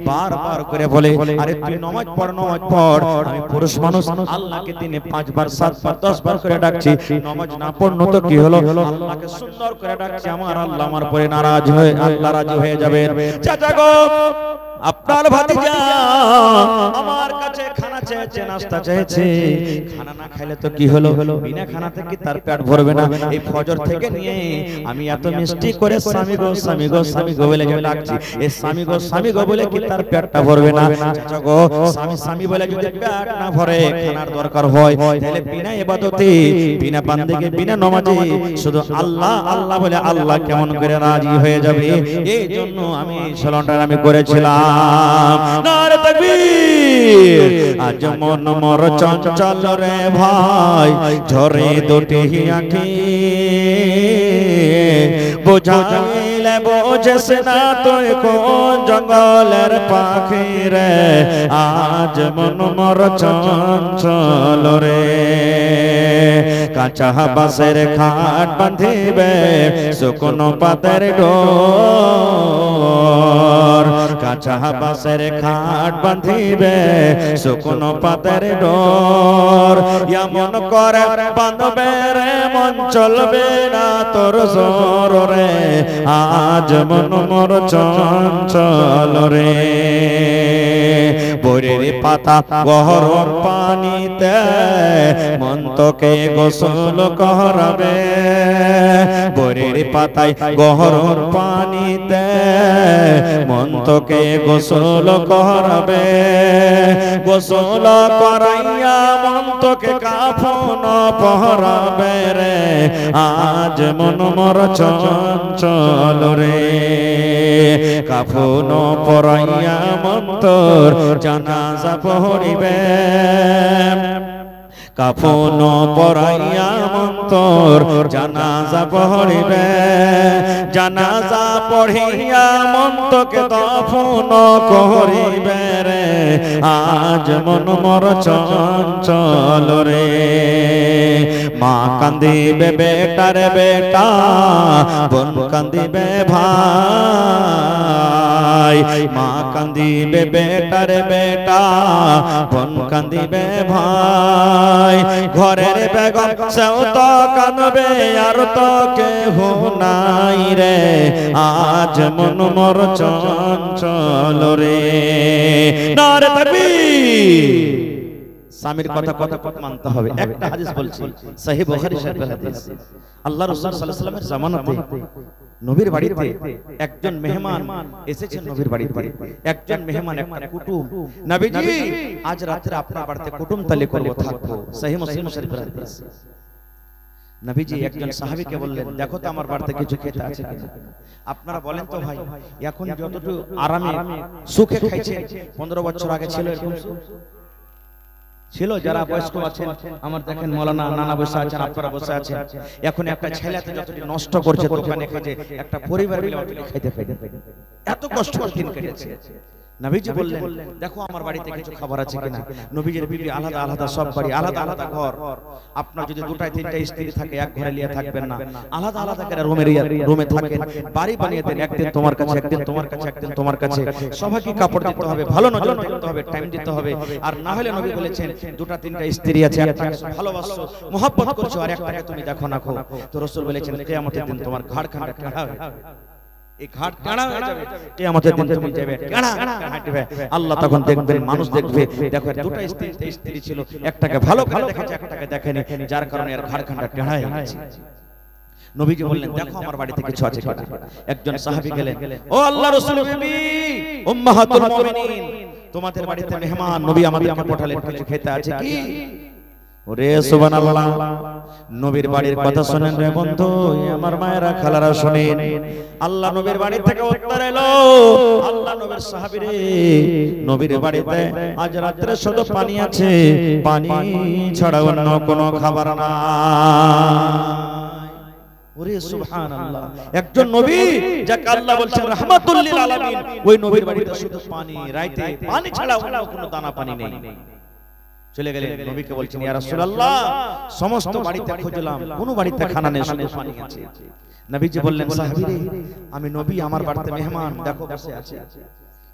বারবার করে বলে আরে তুই নামাজ পড় নামাজ পড়। আমি পুরুষ মানুষ, আল্লাহকে দিনে 5 বার 7 বার 10 বার করে ডাকছি, নামাজ না পড়নো তো কি হলো? আল্লাহকে সুন্দর করে ডাকছি, আমার আল্লাহ আমার পরে নারাজ হয়ে, আল্লাহ রাজি হয়ে যাবে। চাচা গো আপনার ভাতিজা আমার কাছে খানা চেয়েছে, নাস্তা চেয়েছে, খানা না খাইলে তো কি হলো? বিনা খানাতে কি তার পেট ভরবে না? এই ফজর থেকে নিয়ে আমি এত মিষ্টি করে স্বামী গো স্বামী গো স্বামী গো বলে ডাকছি, এই স্বামী গো স্বামী গো বলে কি তার পেটটা ভরবে না? চাচা গো স্বামী স্বামী বলে যদি পেট না ভরে, খানার দরকার হয়, তাহলে বিনা ইবাদতে, বিনা বান্দেগি, বিনা নামাজে শুধু আল্লাহ আল্লাহ বলে আল্লাহ কেমন করে রাজি হয়ে যাবে? এই জন্য আমি সালামটা আমি করেছিলাম। নারে তাকবীর। আজ মন মোর চঞ্চল রে ভাই, ঝরে দুটি আঁখি, বুঝাইলে বোঝেস না তুই কোন জঙ্গলের পাখি রে। আজ মন মোর চঞ্চল রে, কাঁচা বাঁশের খাট বাঁধিবে শুকনো পাতের ডোর, কাঁচা বাঁশের খাট বাঁধিবে শুকনো পাতের ডোর। এমন করে বাঁধবে রে মন চলবে না তোর জোর রে। আজ মন মোর চঞ্চল রে, বরের পাতা গহর পানিতে মন তোকে গোসল করাবে, বরের পাতায় গহর পানিতে মন তোকে গোসল করাবে, গোসল করাইয়া মন তোকে কাফন পহরাবে রে। আজ মন মোর চঞ্চল রে, কাফন পরাইয়া মন তোর জানাজা পড়িবে, কাফন পরাইয়া মন তোর জানাজা পড়িবে, জানাজা পড়িয়া মন তোকে দফন করিবে রে। আজ মন মোর চঞ্চল রে, মা কান্দিবে বেটার বেটা, বোন কান্দিবে ভাই, মা কান্দিবে বেটার বেটা, বোন কান্দিবে ভাই, ঘরের বেগম সেও তো কাঁদবে আর তো কেহ নাই রে। আজ মন মোর চঞ্চল রে। নারে তাকবীর। স্বামীর কথা কথা মানতে হবে। একটা হাদিস বলছি, সহিহ বুখারী শরীফের হাদিস। আল্লাহ রাসূল সাল্লাল্লাহু আলাইহি ওয়াসাল্লামের জামানাতে নবীর বাড়িতে একজন মেহমান এসেছেন। নবীর বাড়িতে একজন মেহমান, একটা কুটুম, নবীজি আজ রাতে আপনার বাড়িতে কুটুম তালি করব, থাকবো। সহিহ মুসলিম শরীফের হাদিস। নবীজি একজন সাহাবীকে বললেন, দেখো তো আমার বাড়িতে কিছু খেতে আছে কিনা, আপনারা বলেন তো ভাই, এখন যতটুকু আরামে সুখে খাইছে 15 বছর আগে ছিল এরকম সুখ? ছিল যারা বয়স্ক আছেন, আমার দেখেন মাওলানা নানা বসে আছেন, আপনারা বসে আছেন, এখন একটা ছেলেতে যতটি নষ্ট করছে দোকানে খেতে, একটা পরিবার মিলে অতটি খাইতে পাইতে, এত কষ্ট করে দিন কেটেছে। নবীজি বললেন দেখো আমার বাড়িতে কিছু খাবার আছে কিনা। নবীজির বিবি আলাদা আলাদা, সব বাড়ি আলাদা আলাদা ঘর। আপনার যদি দুটাই তিনটা স্ত্রী থাকে এক ঘরে নিয়ে থাকবেন না, আলাদা আলাদা করে রুমে থাকেন, বাড়ি বানিয়ে দেন, একদিন তোমার কাছে, একদিন তোমার কাছে, একদিন তোমার কাছে। সবাইকে কাপড় দিতে হবে, ভালো নজর দিতে হবে, টাইম দিতে হবে। আর না হলে নবী বলেছেন দুটা তিনটা স্ত্রী আছে, একটাকে ভালোবাসো মোহাব্বত করছো আর একটাকে তুমি দেখো না। তো রাসূল বলেছেন কিয়ামতের দিন তোমার ঘাড় খান্ডা কাঁড়া হবে, এই ঘাট কাঁড়া হয়ে যাবে, কিয়ামতের দিন তুমি যাবে কাঁড়া হাঁটবে। আল্লাহ তখন দেখবেন, মানুষ দেখবে, দেখো দুটো স্ত্রী ছিল, একটাকে ভালো করে দেখেছে, একটাকে দেখেনি, যার কারণে এর ঘাড় খান্ডা কাঁড়া হয়ে গেছে। নবীজি বললেন দেখো আমার বাড়িতে কিছু আছে কিনা। একজন সাহাবী গেলেন, ও আল্লাহর রাসূল বিবি উম্মাহাতুল মুমিনিন, তোমাদের বাড়িতে মেহমান, নবী আমাদেরকে পাঠালেন, কিছু খেতে আছে কি? ওরে সুবহানাল্লাহ, নবীর বাড়ির কথা শুনেন রে বন্ধু, আমার মায়েরা খালারা শুনেন। আল্লাহ নবীর বাড়ি থেকে উত্তর এলো, আল্লাহ নবীর সাহাবী রে, নবীর বাড়িতে আজ রাতে শুধু পানি আছে, পানি ছাড়া অন্য কোনো খাবার না। ওরে সুবহানাল্লাহ, একজন নবী যাকে আল্লাহ বলছেন রাহমাতুল লিল আলামিন, ওই নবীর বাড়িতে শুধু পানি, রাইতে পানি ছাড়া অন্য কোনো দানা পানি নেই। চলে গেলেন, নবীকে বলছেন ইয়া রাসূলুল্লাহ, সমস্ত বাড়িতে খুঁজলাম, কোনো বাড়িতে খানা নেই, শুধু পানি আছে। নবীজি বললেন সাহাবী রে, আমি নবী, আমার বাড়িতে মেহমান দেখো বসে আছে,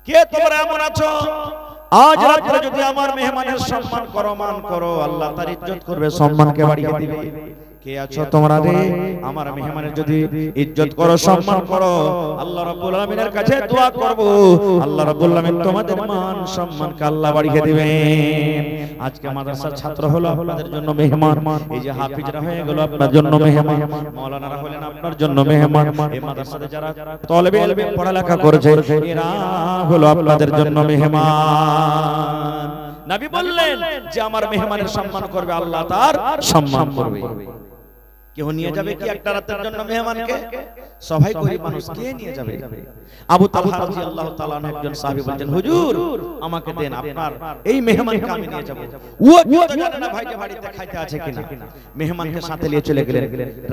কে তোমরা এমন আছো আজ রাতে যদি আমার মেহমানের সম্মান করো, মান করো, আল্লাহ তার ইজ্জত করবে, সম্মানকে বাড়িয়ে দিবে। কে আছো তোমরা রে, আমার মেহমানের যদি ইজ্জত করো, সম্মান করো, আল্লাহ রাব্বুল আলামিনের কাছে দোয়া করব, আল্লাহ রাব্বুল আলামিন তোমাদের মান সম্মানকে আল্লাহ বাড়িয়ে দিবেন। আজকে মাদ্রাসার ছাত্র হলো আপনাদের জন্য মেহমান, এই যে হাফিজরা হয়ে গেল আপনার জন্য মেহমান, মাওলানারা হলেন আপনার জন্য মেহমান, এই মাদ্রাসাতে যারা তলেবে ইলমে পড়ালেখা করেছে এরা হলো আপনাদের জন্য মেহমান। নবী বললেন যে আমার মেহমানের সম্মান করবে, আল্লাহ তার সম্মান করবে। কেউ নিয়ে যাবে কি একটা রাতের জন্য মেহমানকে? সবাই গরিব মানুষ, কে নিয়ে যাবে? আবু তালহা রাদিয়াল্লাহু তাআলা একজন সাহাবী বলেন, হুজুর আমাকে দেন, আপনার এই মেহমানকে আমি নিয়ে যাব। ও তো জানে না ভাই যে বাড়িতে খাইতে আছে কিনা। মেহমানকে সাথে নিয়ে চলে গেলেন,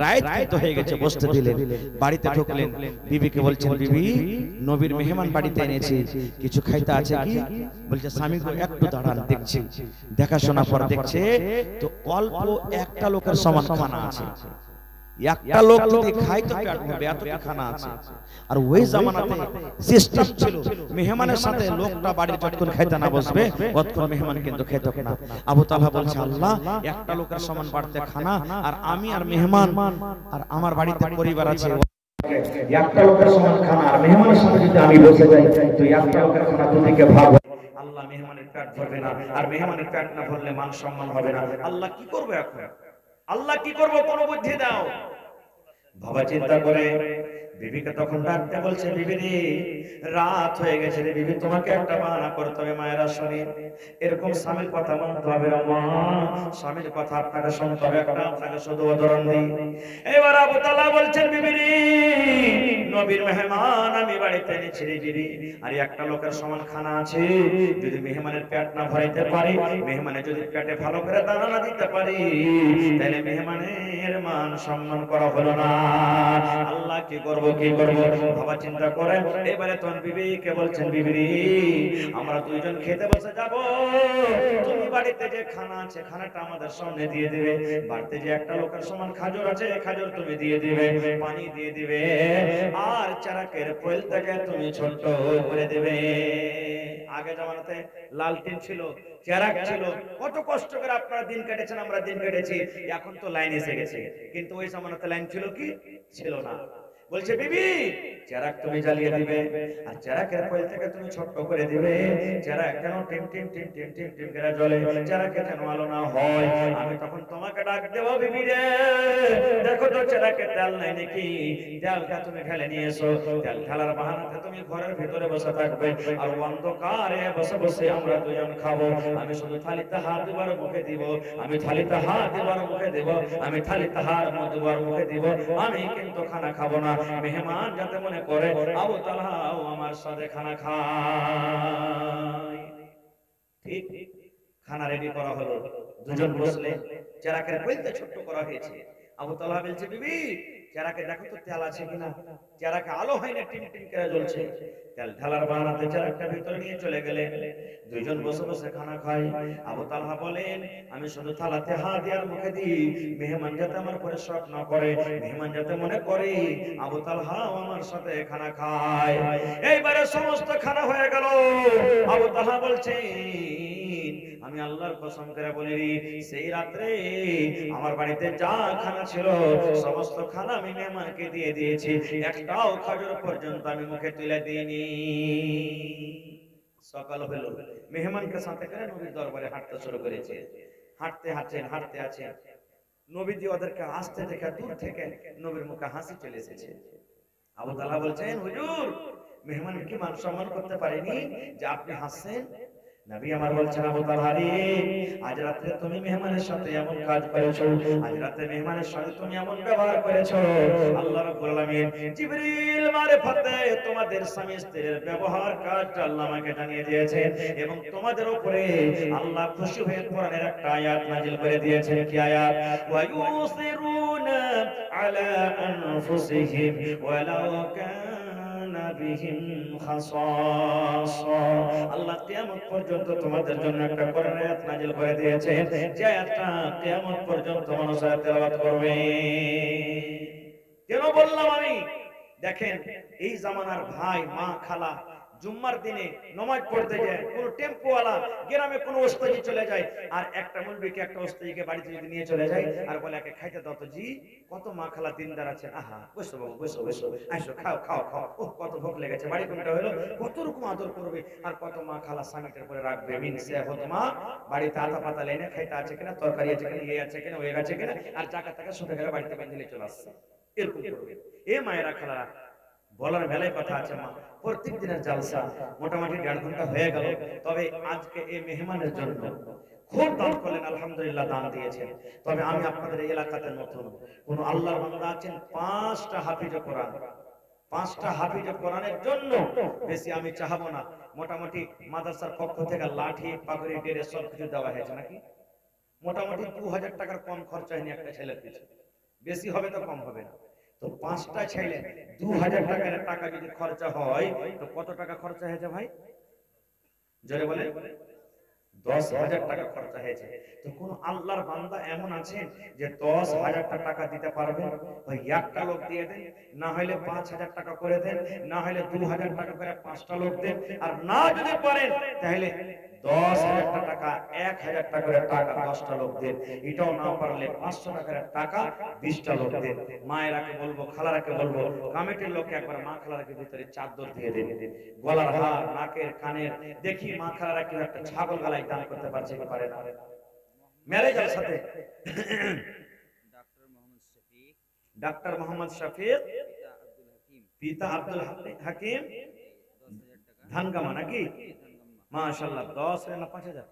রাত তো হয়ে গেছে, বসতে দিলেন। বাড়িতে ঢুকলেন, বিবিকে বলছেন বিবি নবীর মেহমান বাড়িতে এনেছি, কিছু খাইতে আছে কি? বলছে স্বামী গো একটু দাঁড়ান, দেখছি। দেখাশোনা পর দেখছে তো অল্প একটা লোকের সমান খানা আছে, একটা লোক যদি খায় তো পেট ভরবে, এতটা খানা আছে। আর ওই জামানাতে সিস্টেম ছিল, মেহমানের সাথে লোকটা বাড়ির যতক্ষণ খাইতে না বসবে ততক্ষণ মেহমান কিন্তু খেত না। আবু তালহা বলছে আল্লাহ একটা লোকের সমান বাড়তে খানা, আর আমি আর মেহমান আর আমার বাড়িতে পরিবার আছে, একটা লোকের সমান খানা, আর মেহমানের সাথে যদি আমি বসে যাই তো একটা লোকের খানা দুদিকে ভাগ, আল্লাহ মেহমানের পেট ভরবে না, আর মেহমানের পেট না ভরলে মান সম্মান হবে না। আল্লাহ কি করবে এখন? আল্লাহ কি করবো, কোন বুদ্ধি দাও। বাবা চিন্তা করে বিবিকে তখন ডাকতে বলছে, বিবি রে রাত হয়ে গেছে রে বিবি, তোমাকে একটা বাহানা করতে হবে। মায়েরা শুনে এরকম স্বামীর কথা মানতে হবে না মা, স্বামীর কথা আপনাকে শুনতে হবে, একটা আপনাকে শুধু উদাহরণ দিই। এবার আবু তালহা বলছেন বিবি রে নবীর মেহমান আমি বাড়িতে এনেছি রে বিবি, আর একটা লোকের সমান খানা আছে, যদি মেহমানের পেট না ভরাইতে পারি, মেহমানের যদি পেটে ভালো করে দানা না দিতে পারি, তাহলে মেহমানের মান সম্মান করা হলো না। আল্লাহ কি করব, কি করব? বাবা চিন্তা করে এবারে তখন বিবিকে বলছেন বিবি আমরা দুইজন খেতে বসে যাব, তুমি বাড়িতে যে খানা আছে খানাটা আমাদের সামনে দিয়ে দিবে, বাড়িতে যে একটা লোকের সমান খাজর আছে খাজর তুমি দিয়ে দিবে, পানি দিয়ে দিবে, আর চারাকের পয়লটাকে তুমি ছোট করে দেবে। আগে জামানাতে লালটেন ছিল, চারাক ছিল, কত কষ্ট করে আপনারা দিন কেটেছেন, আমরা দিন কেটেছি, এখন তো লাইন এসে গেছে, কিন্তু ওই জামানাতে লাইন ছিল কি? ছিল না। বলছে বিবি চারাক তুমি জ্বালিয়ে দিবে, আর চারাকের পয়ল থেকে তুমি ছোট করে দিবে, চারাক যেন team team team team team team করে জ্বলে, চারাকে যেন আলো না হয়। আমি তখন তোমাকে ডাক দেব, বিবি রে দেখো তো চারাকে তেল নাই নাকি, তেলটা তুমি ঢেলে নিয়ে এসো। তেল ঢালার বাহানাতে তুমি ঘরের ভিতরে বসে থাকবে, আর অন্ধকারে বসে বসে আমরা দুজন খাবো। আমি শুধু থালিতে হাত দুবার মুখে দিব, আমি থালিতে হাত দুবার মুখে দেব, আমি থালিতে হাত দুবার মুখে দিব, আমি কিন্তু খানা খাবো না। মেহমান যাতে মনে করে আবু তালহাও আমার সাথে খানা খায়। ঠিক খানা রেডি করা হলো, দুজন বসলে, চেরাকের বলতে ছোট্ট করা হয়েছে। আবু তালহা বলছে, বিবি চেরাকে দেখো তো তেল আছে কিনা। চেরাকে আলো হয় না, টিম টিম করে জ্বলছে। তেল ঢালার বানাতে চেরাকটা ভিতরে নিয়ে চলে গেলে দুইজন বসে বসে খানা খায়। আবু তালহা বলেন, আমি শুধু থালাতে হাত দিয়ে মুখে দিই, মেহমান যাতে আমার পরে শক না করে, মেহমান যাতে মনে করে আবু তালহা আমার সাথে খানা খায়। এইবারে সমস্ত খানা হয়ে গেল। আবু তালহা বলছেন, আমি আল্লাহর কসম করে বলি, সেই রাত্রে আমার বাড়িতে যা খানা ছিল সমস্ত খানা আমি মেহমানকে দিয়ে দিয়েছি, একটাও খাজুর পর্যন্ত আমি মুখে তুলে দিইনি। সকাল হলো, মেহমানকে সাথে করে নবীর দরবারে হাঁটতে শুরু করেছে। হাঁটতে হাঁটতে আছেন, নবীজি ওদেরকে আসতে দেখে দূর থেকে নবীর মুখে হাসি চলে এসেছে। আবু তালহা বলছেন, হুজুর মেহমানকে কি মান সম্মান করতে পারিনি যে আপনি হাসছেন? নবী আমার বলছেন, আবু তালহা রে, আজ রাতে তুমি মেহমানের সাথে এমন কাজ করেছো, আজ রাতে মেহমানের সাথে তুমি এমন ব্যবহার করেছো, আল্লাহ রাব্বুল আলামিন জিবরিল মারফতে তোমাদের স্বামী স্ত্রীর ব্যবহার কাজটা আল্লাহ আমাকে জানিয়ে দিয়েছেন, এবং তোমাদের উপরে আল্লাহ খুশি হয়ে কোরআনের একটা আয়াত নাযিল করে দিয়েছেন। কি আয়াত? ওয়া ইউসিরুনা আলা আনফুসিহিম ওয়ালাউ কানা বিহিম খাসাসা। আল্লাহ কিয়ামত পর্যন্ত তোমাদের জন্য একটা কোরআন আয়াত নাযিল করে দিয়েছেন, যে আয়াতটা কিয়ামত পর্যন্ত মানুষ তেলাওয়াত করবে। কেন বললাম আমি? দেখেন, এই জামানার ভাই মা খালা জুম্মার দিনে নামাজ পড়তে যায়, কোন টেম্পোওয়ালা গ্রামে কোন ওস্তাদি চলে যায়, আর একটা মুলবিকে একটা ওস্তাদিকে বাড়িতে যদি নিয়ে চলে যায় আর বলে, একে খাইতে দাও তো জি, কত মা খালা দিনদার আছেন, আহা বসো বাবু বসো বসো, আসো খাও খাও খাও, ও কত ভোগ লেগেছে, বাড়ি কোনটা হলো, কত রকম আদর করবে, আর কত মা খালা সামিটের পরে রাখবে, মিনসে মা বাড়িতে আতা পাতা লেনে খাইতে আছে কিনা, তরকারি আছে কিনা, ইয়ে আছে কিনা, ওয়ে আছে কিনা, আর টাকা টাকা শুনে গেলে বাড়িতে বেঁধে চলে আসছে। এরকম করবে। এ মায়েরা খালারা, বলার বেলায় কথা আছে মা, প্রত্যেক দিনের জালসা মোটামুটি 1.5 ঘন্টা হয়ে গেল, তবে আজকে এই মেহমানের জন্য খুব দান করলেন, আলহামদুলিল্লাহ দান দিয়েছেন। তবে আমি আপনাদের এই এলাকাতে নতুন, কোন আল্লাহর বান্দা আছেন 5টা হাফিজে কোরআন, 5টা হাফিজে কোরআনের জন্য বেশি আমি চাহাবো না, মোটামুটি মাদ্রাসার পক্ষ থেকে লাঠি পাগড়ি ড্রেস সব কিছু দেওয়া হয়েছে নাকি, মোটামুটি 2000 টাকার কম খরচা হয়নি একটা ছেলের পিছনে, বেশি হবে তো কম হবে না। তো 5টা ছেলে 2000 টাকার টাকা যদি খরচা হয়, তো কত টাকা খরচা হয়েছে ভাই? জোরে বলে 10,000 টাকা খরচা হয়েছে। তো কোন আল্লাহর বান্দা এমন আছেন যে 10,000 টাকা দিতে পারবে? ওই একটা লোক দিয়ে দেন, না হলে 5,000 টাকা করে দেন, না হলে 2,000 টাকা করে 5টা লোক দেন, আর না যদি পারেন তাহলে 10,000 টাকা 1,000 টাকা করে টাকা 10টা লোক দেন, এটাও না পারলে 500 টাকার টাকা 20টা লোক দেন। মায়েরাকে বলবো, খালারাকে বলবো, কমিটির লোককে একবার মা খালারাকে ভিতরে চাদর দিয়ে দেন, গলার হার, নাকের, কানের, দেখি মা খালারা কেউ একটা ছাগল গলায় দান করতে পারছে কি পারে না। ম্যারেজের সাথে ডাক্তার মোহাম্মদ শফিক, পিতা আব্দুল হাকিম, ধানগামা নাকি, মাশাআল্লাহ, 10 না 5,000?